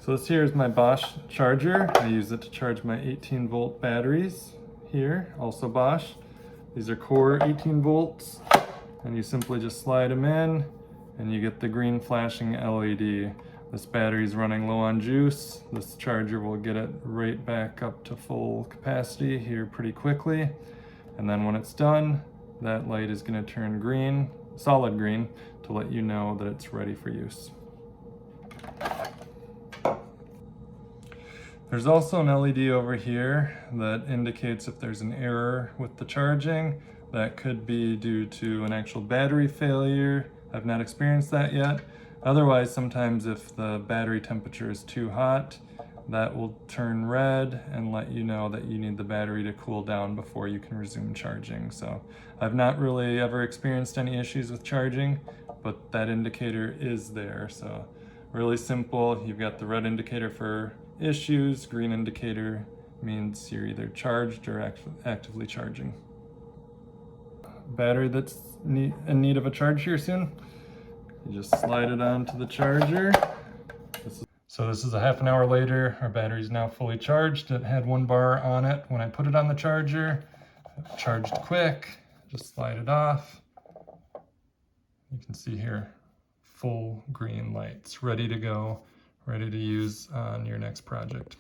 So this here is my Bosch charger. I use it to charge my 18-volt batteries here, also Bosch. These are core 18 volts, and you simply just slide them in and you get the green flashing LED. This battery is running low on juice. This charger will get it right back up to full capacity here pretty quickly. And then when it's done, that light is going to turn green, solid green, to let you know that it's ready for use. There's also an LED over here that indicates if there's an error with the charging. That could be due to an actual battery failure. I've not experienced that yet. Otherwise, sometimes if the battery temperature is too hot, that will turn red and let you know that you need the battery to cool down before you can resume charging. So I've not really ever experienced any issues with charging, but that indicator is there. So really simple. You've got the red indicator for issues, green indicator means you're either charged or actively charging. Battery that's in need of a charge here soon. You just slide it onto the charger. So this is a half an hour later. Our battery is now fully charged. It had 1 bar on it when I put it on the charger. It charged quick. Just slide it off. You can see here, full green lights, ready to go, ready to use on your next project.